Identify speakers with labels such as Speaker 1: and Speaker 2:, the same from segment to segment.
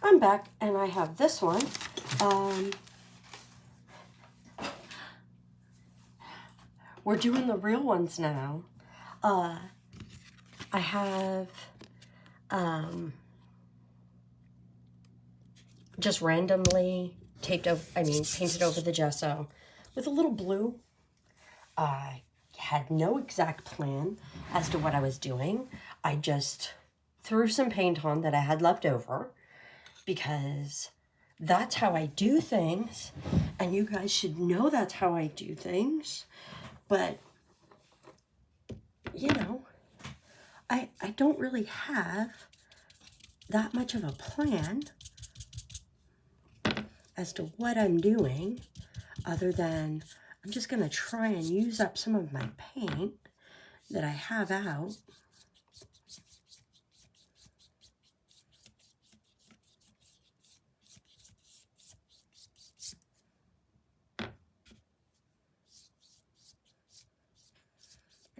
Speaker 1: I'm back, and I have this one. We're doing the real ones now. I have just randomly painted over the gesso with a little blue. I had no exact plan as to what I was doing. I just threw some paint on that I had left over because that's how I do things, and you guys should know that's how I do things. But, you know, I don't really have that much of a plan as to what I'm doing, other than I'm just going to try and use up some of my paint that I have out.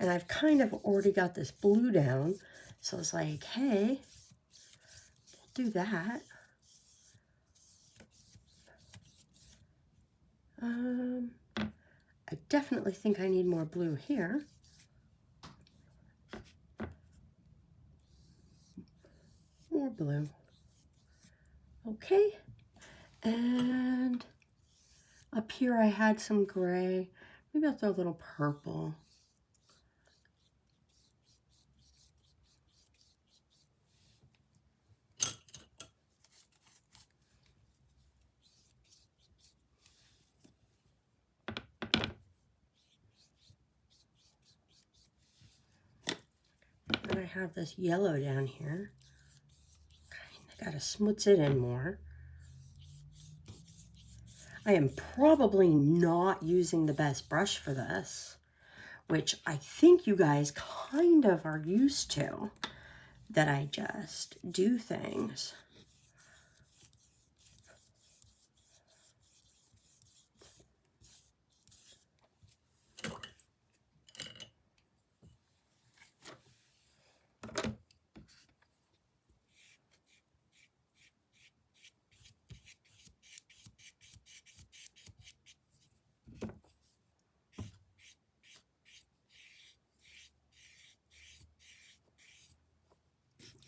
Speaker 1: And I've kind of already got this blue down, so it's like, hey, we'll do that. I definitely think I need more blue here. More blue. Okay. And up here I had some gray. Maybe I'll throw a little purple. And I have this yellow down here. I gotta smooth it in more. I am probably not using the best brush for this, which I think you guys kind of are used to, that I just do things.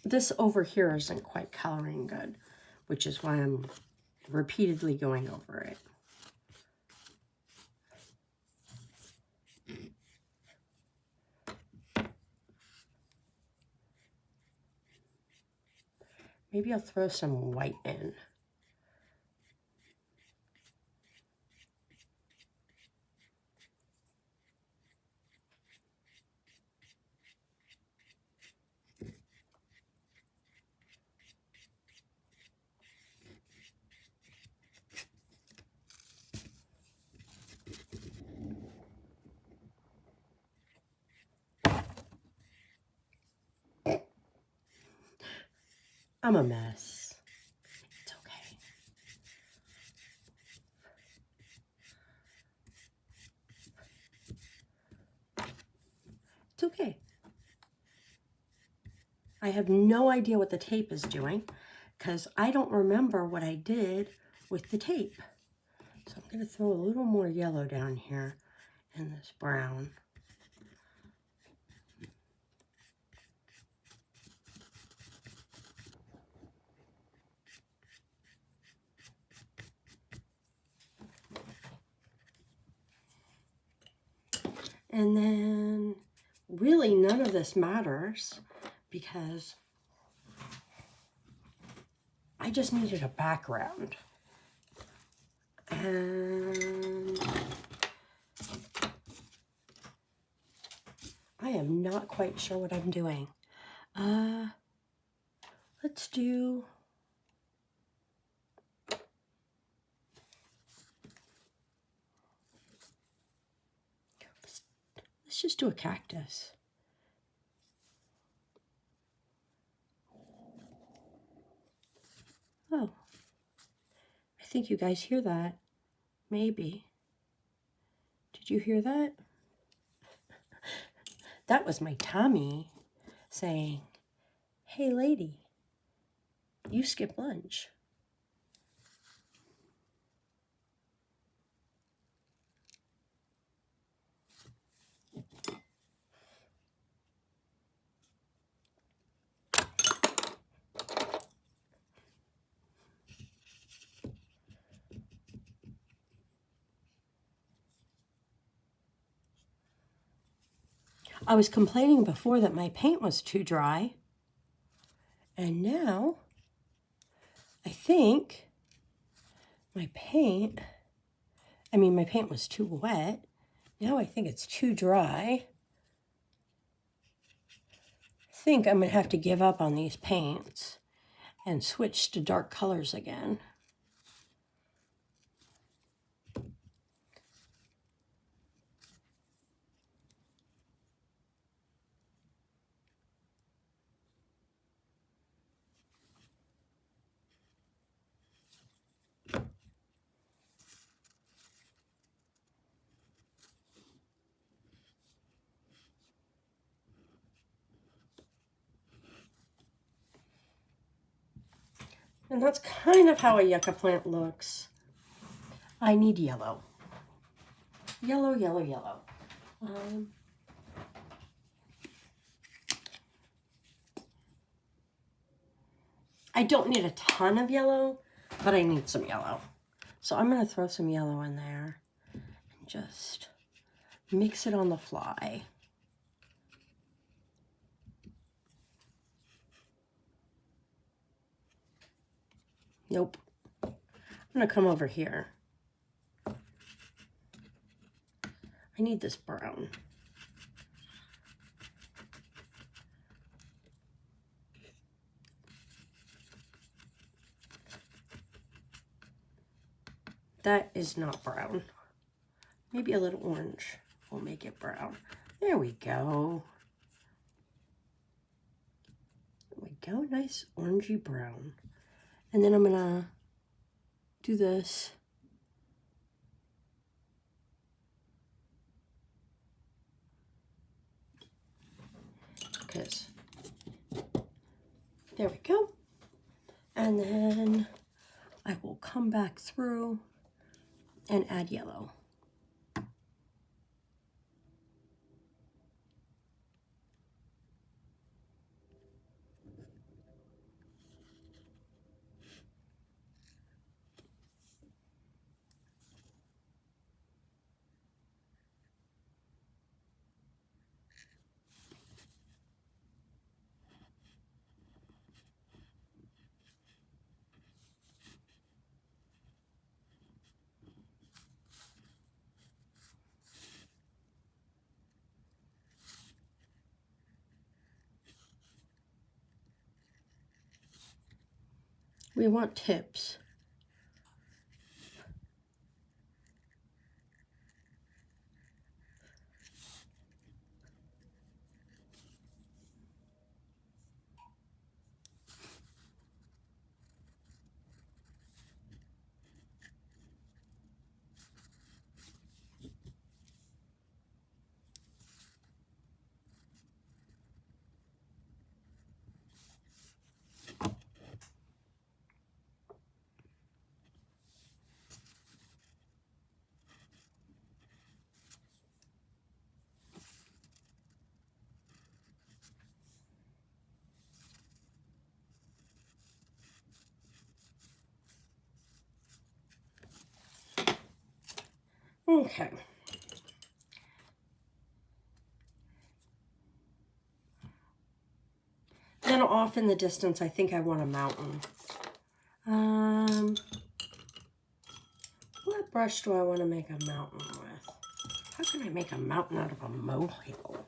Speaker 1: This over here isn't quite coloring good, which is why I'm repeatedly going over it. Maybe I'll throw some white in. I'm a mess. It's okay. It's okay. I have no idea what the tape is doing because I don't remember what I did with the tape. So I'm going to throw a little more yellow down here in this brown. And then really none of this matters because I just needed a background. And I am not quite sure what I'm doing. Let's do... Let's just do a cactus. Oh, I think you guys hear that. Maybe. Did you hear that? That was my tummy saying, hey lady, you skipped lunch. I was complaining before that my paint was too dry. And now I think my paint was too wet. Now I think it's too dry. I think I'm going to have to give up on these paints and switch to dark colors again. And that's kind of how a yucca plant looks. I need yellow. Yellow, yellow, yellow. I don't need a ton of yellow, but I need some yellow. So I'm going to throw some yellow in there and just mix it on the fly. Nope. I'm going to come over here. I need this brown. That is not brown. Maybe a little orange will make it brown. There we go. There we go, nice orangey brown. And then I'm gonna do this. Because, there we go. And then I will come back through and add yellow. We want tips. Okay. Then off in the distance, I think I want a mountain. What brush do I want to make a mountain with? How can I make a mountain out of a molehill?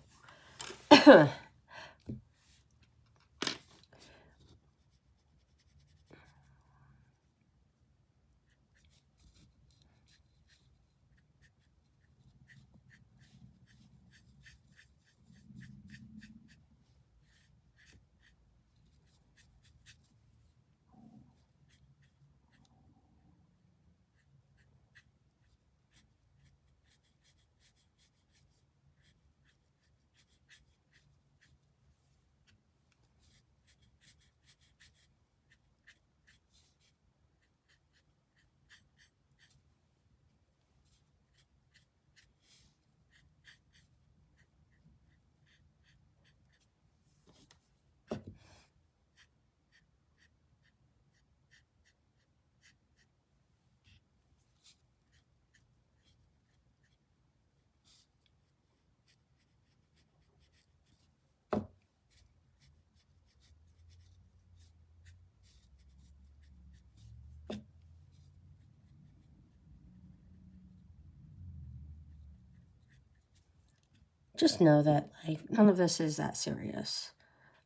Speaker 1: just know that, like, none of this is that serious.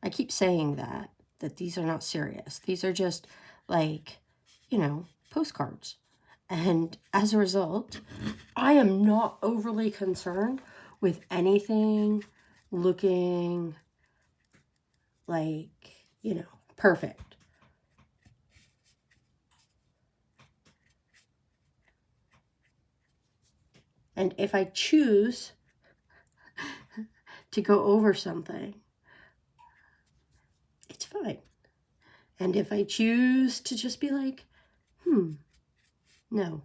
Speaker 1: I keep saying that these are not serious. These are just, like, you know, postcards. And as a result, I am not overly concerned with anything looking like, you know, perfect. And if I choose to go over something, it's fine. And if I choose to just be like, no.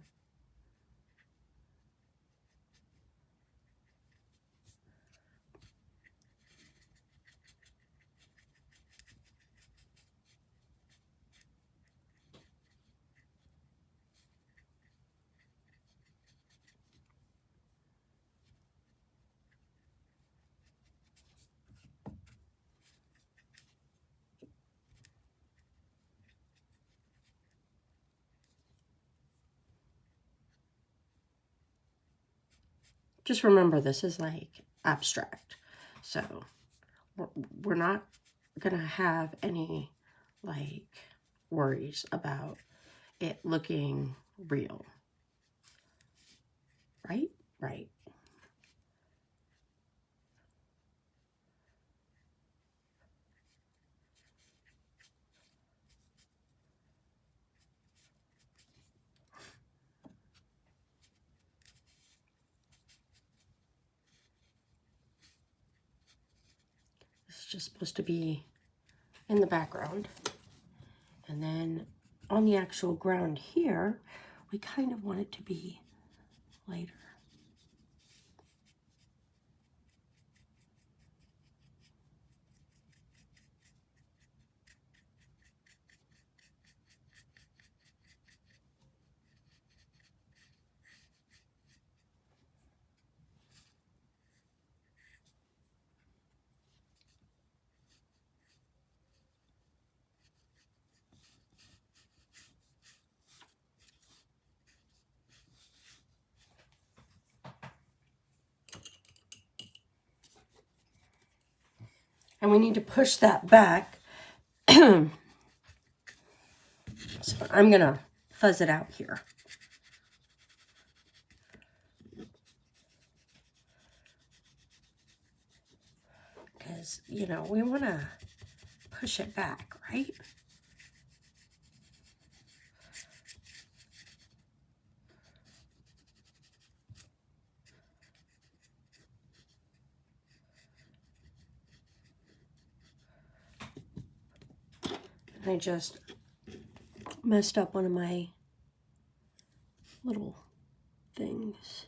Speaker 1: Just remember, this is like abstract. So we're not going to have any like worries about it looking real. Right? Right. This is just supposed to be in the background. And then on the actual ground here, we kind of want it to be lighter. And we need to push that back. So I'm going to fuzz it out here. Because, you know, we want to push it back, right? And I just messed up one of my little things.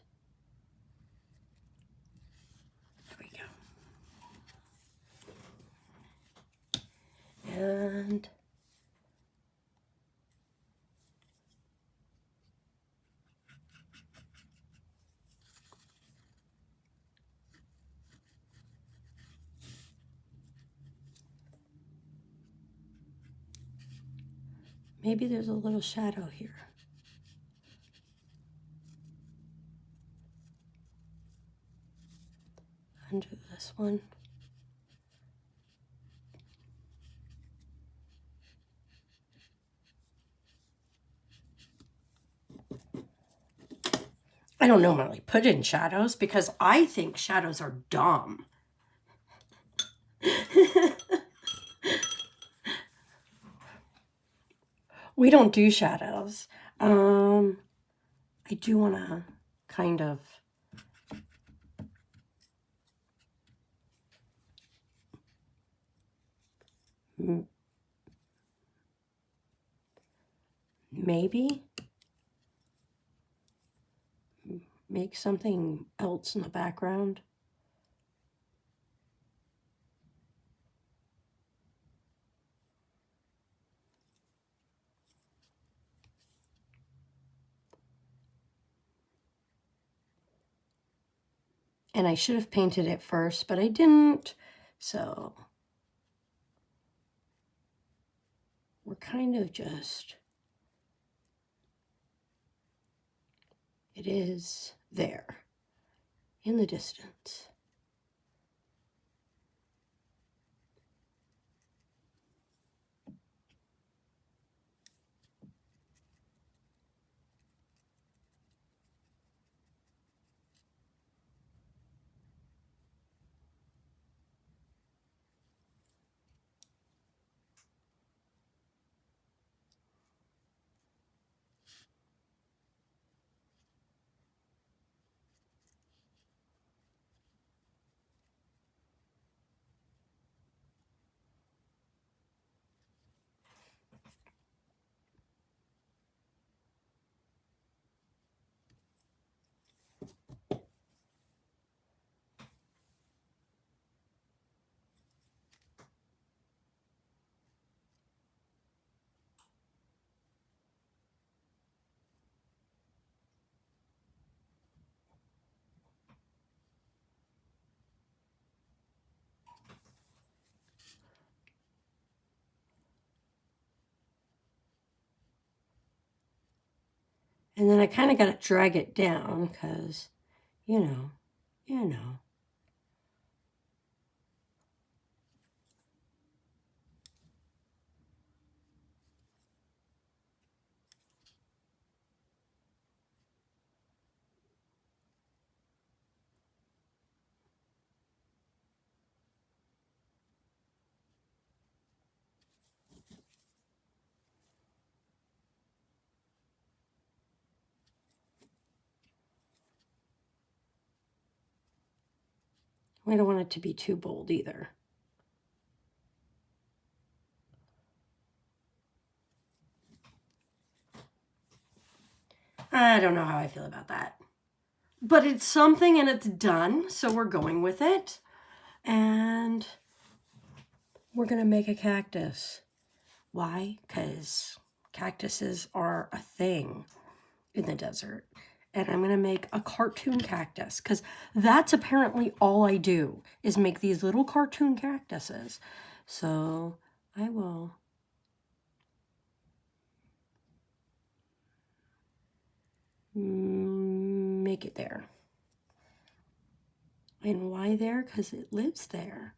Speaker 1: There we go. And maybe there's a little shadow here. Undo this one. I don't normally put in shadows because I think shadows are dumb. We don't do shadows. I do want to kind of maybe make something else in the background. And I should have painted it first, but I didn't. So we're kind of just, it is there in the distance. And then I kind of got to drag it down because, you know. We don't want it to be too bold either. I don't know how I feel about that. But it's something and it's done, so we're going with it. And we're going to make a cactus. Why? Because cactuses are a thing in the desert. And I'm going to make a cartoon cactus because that's apparently all I do is make these little cartoon cactuses. So I will make it there. And why there? Because it lives there.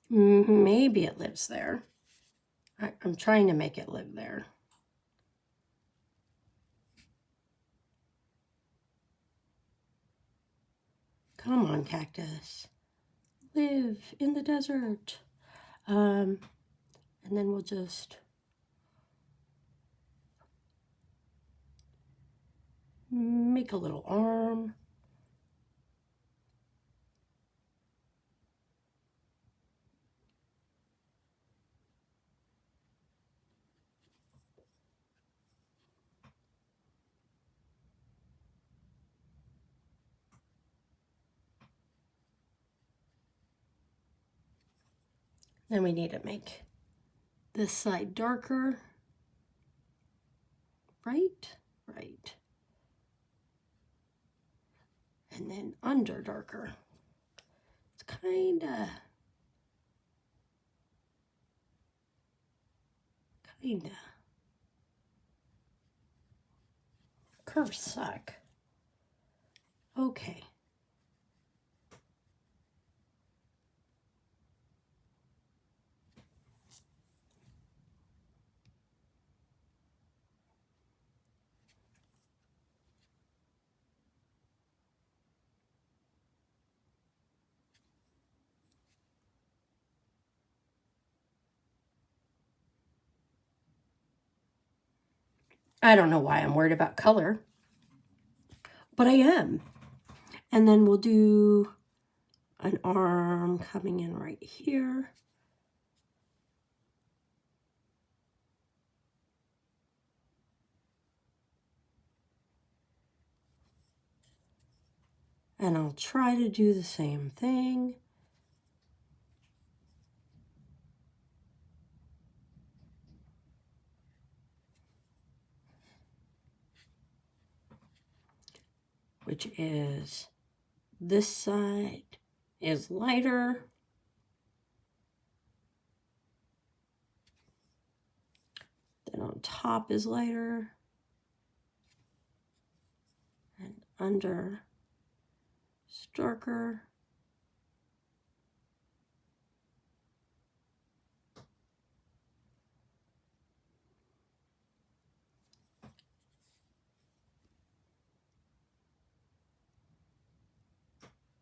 Speaker 1: Maybe it lives there. I'm trying to make it live there. Come on, cactus. Live in the desert. And then we'll just make a little arm. Then we need to make this side darker. Right? Right. And then under darker. It's kinda. Curves suck. Okay. I don't know why I'm worried about color, but I am. And then we'll do an arm coming in right here. And I'll try to do the same thing. Which is this side is lighter. Then on top is lighter. And under is darker.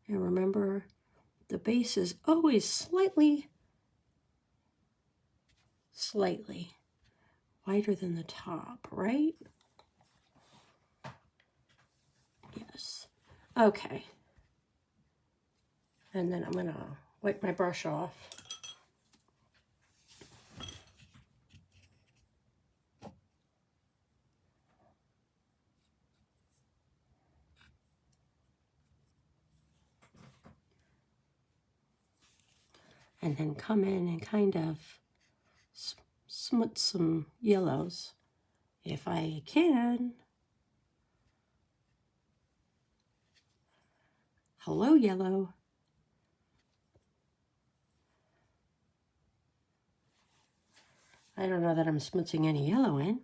Speaker 1: And remember, the base is always slightly wider than the top, right? Yes. Okay. And then I'm going to wipe my brush off. And then come in and kind of smudge some yellows if I can. Hello, yellow. I don't know that I'm smutzing any yellow in.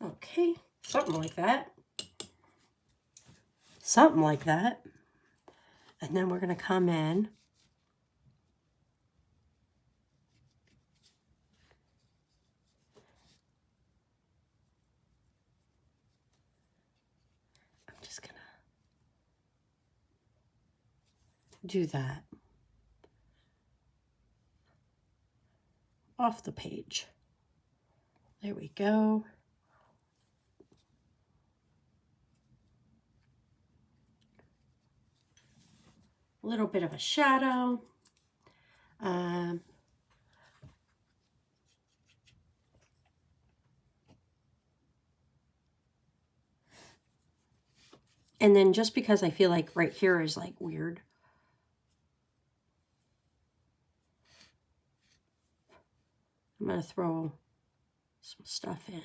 Speaker 1: Okay, something like that. Something like that. And then we're going to come in. I'm just going to do that off the page. There we go. A little bit of a shadow. And then just because I feel like right here is like weird, I'm going to throw some stuff in.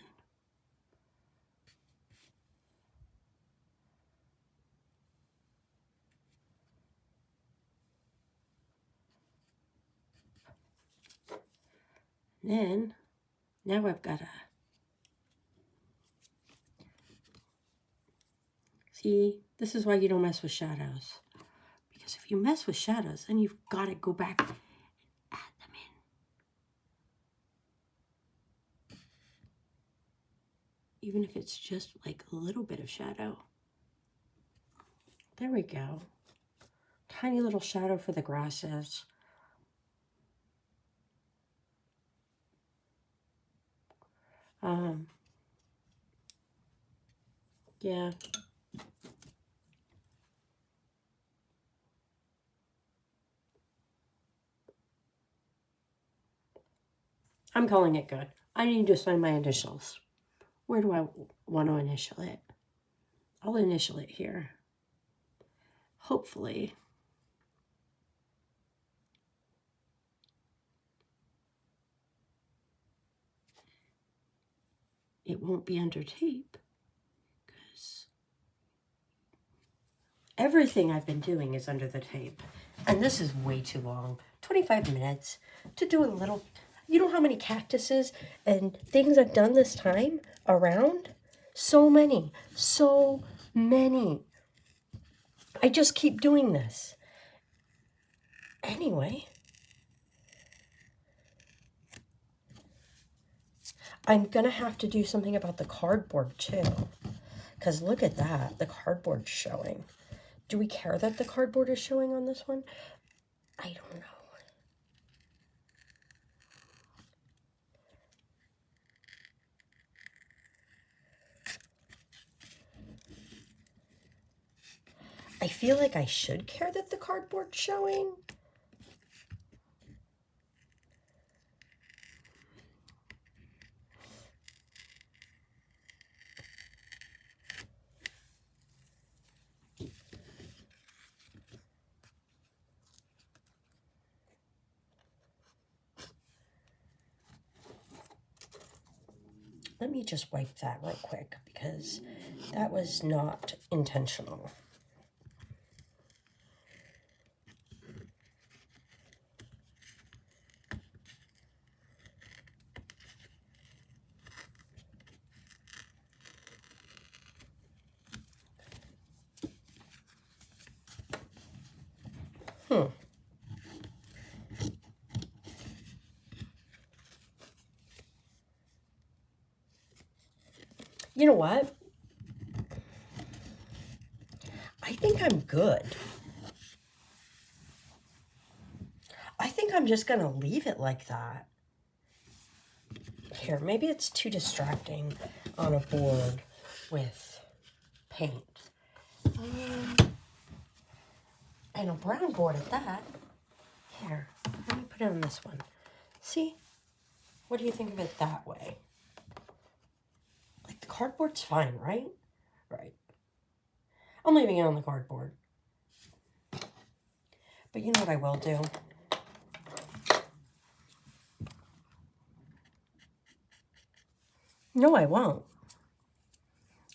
Speaker 1: Then, now I've got to, see, this is why you don't mess with shadows. Because if you mess with shadows, then you've got to go back and add them in. Even if it's just like a little bit of shadow. There we go. Tiny little shadow for the grasses. Yeah. I'm calling it good. I need to sign my initials. Where do I want to initial it? I'll initial it here. Hopefully. It won't be under tape because everything I've been doing is under the tape. And this is way too long. 25 minutes to do a little, you know how many cactuses and things I've done this time around? So many. I just keep doing this. Anyway, I'm going to have to do something about the cardboard too. Because look at that. The cardboard's showing. Do we care that the cardboard is showing on this one? I don't know. I feel like I should care that the cardboard's showing. let me just wipe that real quick because that was not intentional. You know what? I think I'm good. I think I'm just going to leave it like that. Here, maybe it's too distracting on a board with paint. And a brown board at that. Here, let me put it on this one. See? What do you think of it that way? Like, the cardboard's fine, right? Right. I'm leaving it on the cardboard. But you know what I will do? No, I won't.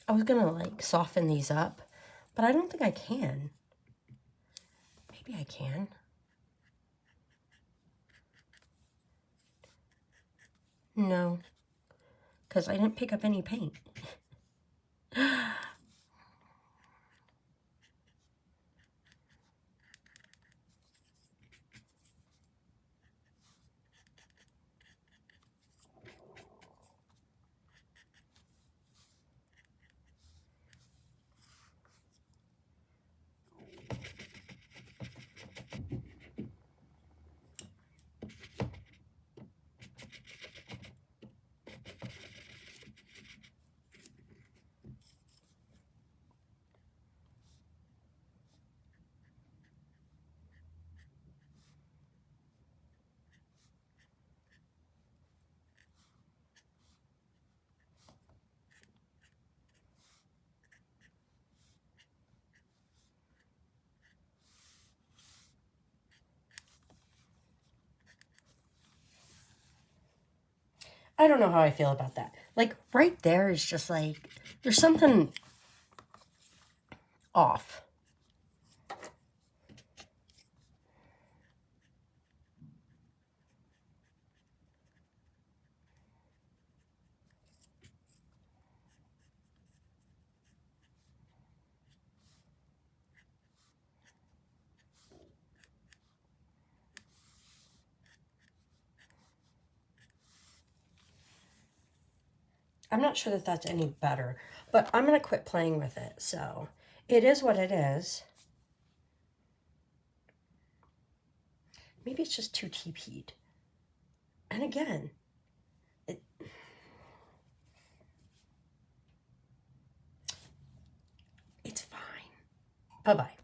Speaker 1: I was gonna, like, soften these up, but I don't think I can. Maybe I can. No, because I didn't pick up any paint. I don't know how I feel about that. Like, right there is just like, there's something off. I'm not sure that that's any better, but I'm going to quit playing with it. So it is what it is. Maybe it's just too TP'd. And again, it's fine. Bye-bye.